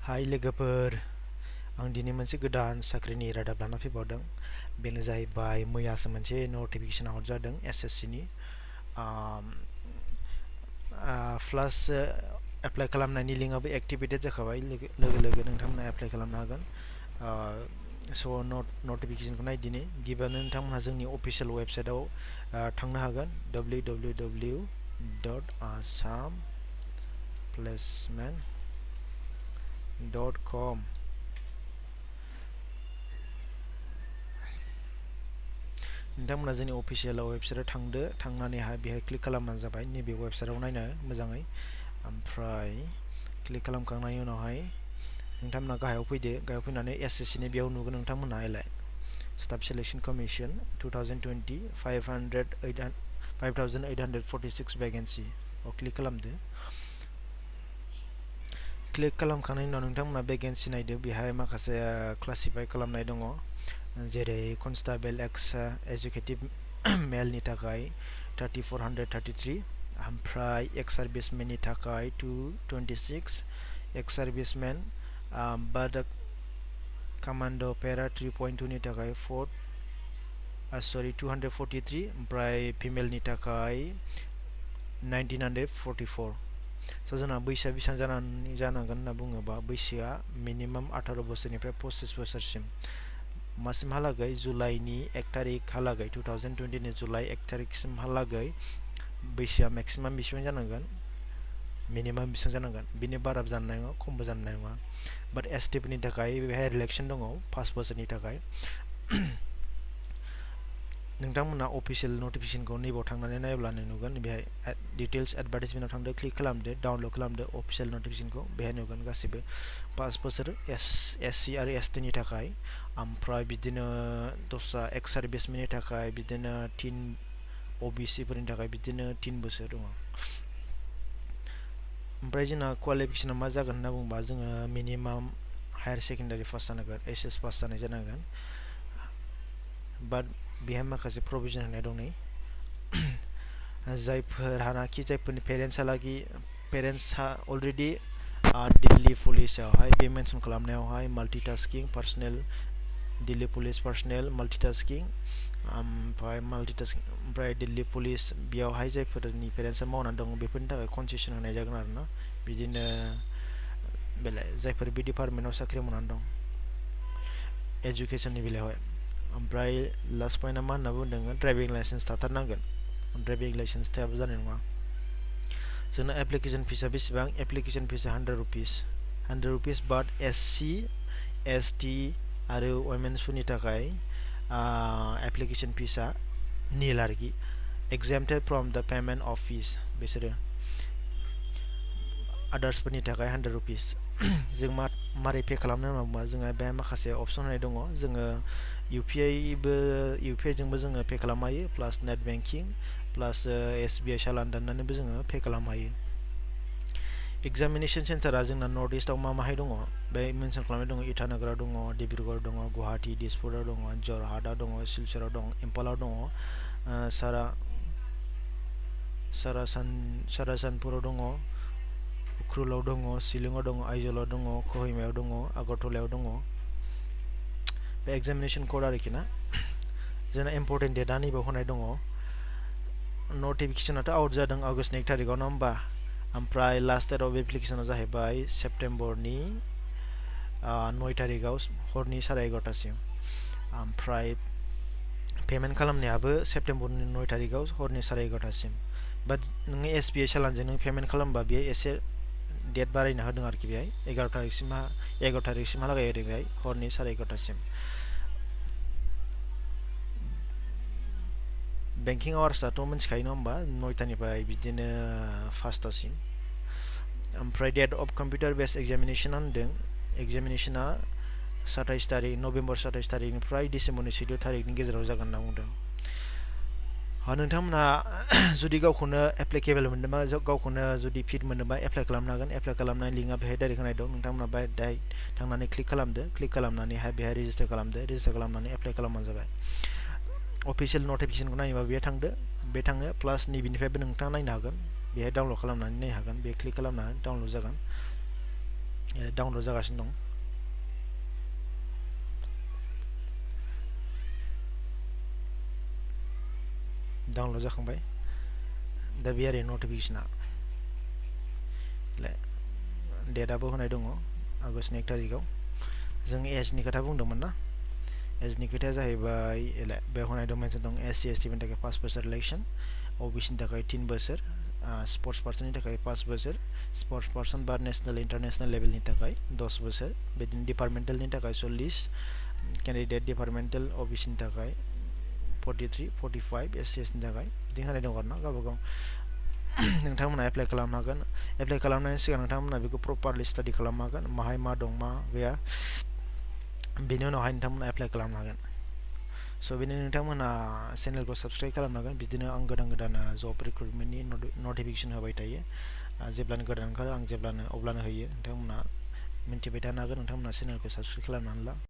हाय लोगोफोर आं दिनै मोनसे गोदान साख्रिनि रादाब लाना फैबावदों बेनो जाहैबाय मैयासो मोनसे नटिफिकेसन हरजादों SSC नि प्लास एप्लाइ खालामनायनि लिंकआबो एक्टिभेटेड जाखाबाय लोगो नोंथांमोना एप्लाइ खालामनो हागोन स' नटिफिकेसनखौ नायदिनि गिबियावनो नोंथांमोनहा जोंनि अफिसियेल वेबसाइटआव थांनो हागोन www.assamplacement.com नोंथांमोना जोंनि अफिसियेल वेबसाइटआव थांनानैहाय बेहाय क्लिक खालामबानो जाबाय नैबे वेबसाइटआव नायनो मोजाङै ओमफ्राय क्लिक खालामखांनायनि उनावहाय नोंथांमोना गाहायाव फैनानै SSC नि बेयाव नुगोन नोंथांमोना staff selection commission 2020 5846 vacancy click खालामदो क्लिक खालामखांनायनि उनाव नोंथांमोना वैकेंसी नायदो बेहाय माखासे क्लासिफाई खालामनाय दङ जेरै कनस्टेबल एक्स एजुकेटिव मेलनि थाखाय 3433 ओमफ्राय एक्स सार्भिसमेननि थाखाय 226 एक्स सार्भिसमेन बादक कमान्डो पेरा 3.2 नि थाखाय 243 ओमफ्राय फिमेलनि थाखाय 1944 स' जोंना बैसोआ बेसेबां जानांगोन होनना बुङोबा बैसोआ मिनिमाम 18 बोसोरनिफ्राय 25 बोसोरसिम मासिमहालागै जुलाइनि 1 तारिखहालागै 2020 नि जुलाइ 1 तारिखसिमहालागै बैसोआ मेक्सिमाम बेसेबां जानांगोन मिनिमाम बेसेबां जानांगोन बिनि बाराबो जानाय नङा खमबो जानाय नङा बाट ST फोरनि थाखाय बेहाय रिलेक्सन दङ 5 बोसोरनि थाखाय नोंथांमोना अफिसियेल नटिफिकेसनखौ नैबाव थांनानै नायब्लानो नुगोन बेहाय डिटेल्स एडभार्टाइजमेन्टआव थांदो क्लिक खालामदो डाउनलड खालामदो अफिसियेल नटिफिकेसनखौ बेहाय नुगोन गासिबो 5 बोसोर SC आरो ST नि थाखाय ओमफ्राय बिदिनो दस्रा एक्स सार्भिसमेननि थाखाय बिदिनो OBC फोरनि थाखाय बिदिनो 3 बोसोर दङ ओमफ्राय जोंना क्वालिफिकेसना मा जागोन होनना बुंबा जोङो मिनिमाम हायार सेकेन्डारि पास जानांगोन HS पास जानाय जानांगोन बाट बेहाय माखासे प्रभिजन होनाय दं नै जायफोरनि पेरेन्ट्सहा अलरेडि दिल्ली पुलिसावहाय बे मेनसन खालामनायावहाय multitasking personnel Delhi police personnel multitasking ओमफ्राय दिल्ली पुलिस बेयावहाय जायफोरनि पेरेन्ट्सआ मावनानै दं बेफोरनि थाखाय कनसेसन होनाय जागोन आरोना बिदिनो जायफोर बे डिपार्टमेन्टआव साख्रि मावनानै दं एजुकेसननि बेलायावहाय ओमफ्राय लास्ट पइन्टआ मा होनना बुंदों ड्राइभिं लाइसेन्स थाथारनांगोन ड्राइभिं लाइसेन्स थायाबो जानाय नङा जोंना एप्लिकेसन फिसआ बेसेबां एप्लिकेसन फिसआ 100 रुपिस बाट SC ST आरो वुमेन्सफोरनि थाखाय एप्लिकेसन फिसआ निल आरोखि exempted from the payment of fees बिसोरो आदार्सफोरनि थाखाय 100 रुपिस जों मारै पे खालामनो होनना बुङोबा जोंहा बेहाय माखासे अपसन होनाय दङ जोङो UPI जोंबो जोङो पे खालामनो हायो प्लास नेट बेंकिं प्लास SBI चालान दाननानैबो जोङो पे खालामनो हायो एग्जामिनेशन सेन्टारा जोंना नर्थ इस्टआव माहाय दङ बे मेनसन खालामनाय दङ इटानगराव दङ डिब्रुगड़ दङ गुवाहाटी दिसपुराव दङ जरहाटआव दङ सिलचराव दङ इम्फालाव दङ सारासानपुराव दङ उख्रुलाव दङ शिलंआव दङ आइजलाव दङ कहिमायाव दङ आगरतलायाव दङ बे एग्जामिनेशन कोड आरोखि ना जोंना इम्पर्टेन्ट डेटआ नैबाव होनाय दङ नटिफिकेसनाथ' आउट जादों आगष्टनि 1 तारिखआव नङा होमबा ओमफ्राय लास्ट डेट अफ एप्लिकेसना जाहैबाय सेप्टेम्बरनि 9 तारिखआव हरनि 11:30सिम ओमफ्राय पेमेन्ट खालामनायाबो सेप्टेम्बरनि 9 तारिखआव हरनि 11:30सिम बाट नोङो SBI चालानजों नों पेमेन्ट खालामबा बेयो एसे डेट बारायना होदों आरोखि बेहाय 11 तारिखसिमहालागै ओरै बेहाय हरनि 11:30सिम बेंकिं आवार्सआथ' मिथिखायो नङा होमबा 9टानिफ्राय बिदिनो 5टासिम ओमफ्राय डेट अफ कम्पिउटार बेस एग्जामिनेशन होनदों एग्जामिनेशना 27 तारिख नभेम्बर 27 तारिखनिफ्राय डिसेम्बरनि 14 तारिखनि गेजेराव जागोन होनना बुंदों नोंथांमोनहा जुदि गावखौनो एप्लिकेबल मोनदोंबा गावखौनो जुदि फिट मोनोबा एप्लाइ खालामनो हागोन एप्लाइ खालामनाय लिंकआ बेहाय डाइरेक्ट होनाय दं नोंथांमोनहा बेहाय डाइरेक्ट थांनानै क्लिक खालामदो क्लिक खालामनानैहाय बेहाय रेजिस्टार खालामनानै एप्लाइ खालामबानो जाबाय अफिसियेल नटिफिकेसनखौ नायोबा बेहाय थाङो प्लास नैबेनिफ्रायबो नोंथाङा नायनो हागोन बेहाय डाउनलड खालामनानै नायनो हागोन बे क्लिक खालामनानै डाउनलड जागोन डाउनलड जागासिनो दं। डाउनलड जाखांबाय। दा बे आरो नटिफिकेसना डेटआबो होनाय दङ आगष्टनि 1 तारिखआव। जों एजनि खोथा बुंदोंमोन ना, एजनि खोथाया जाहैबाय बेयाव होनाय दं, मेनसन दं SC ST फोरनि थाखाय 5 बोसोर इलेक्शन, OBCनि थाखाय 3 बोसोर, स्पर्ट्स पार्सननि थाखाय 5 बोसोर, स्पर्ट्स पार्सन बा नेशनेल इन्टारनेशनेल लेभेलनि थाखाय 10 बोसोर, बिदिनो डिपार्टमेन्टेलनि थाखाय 40, केन्डिडेट डिपार्टमेन्टेल OBCनि थाखाय 43, 45, SC ST नि थाखाय बिदि होनाय दं आरो ना गावबा गाव। नोंथांमोना एप्लाइ खालामनो हागोन। एप्लाइ खालामनायनि सिगां नोंथांमोना बेखौ प्रपारलि स्टाडि खालामनो हागोन, माहाय मा दं मा गैया, बेनि उनावहाय नोंथांमोना एप्लाइ खालामनो हागोन। स' बेनो नोंथांमोना चेनेलखौ साबस्क्राइब खालामनो हागोन। बिदिनो आं गोदान जब रिक्रुटमेन्टनि नटिफिकेसन होबाय थायो। जेब्लानो गोदान ओंखारो आं अब्लानो होयो। नोंथांमोना मिन्थिबाय थानो हागोन। नोंथांमोना चेनेलखौ साबस्क्राइब खालामनानै ला।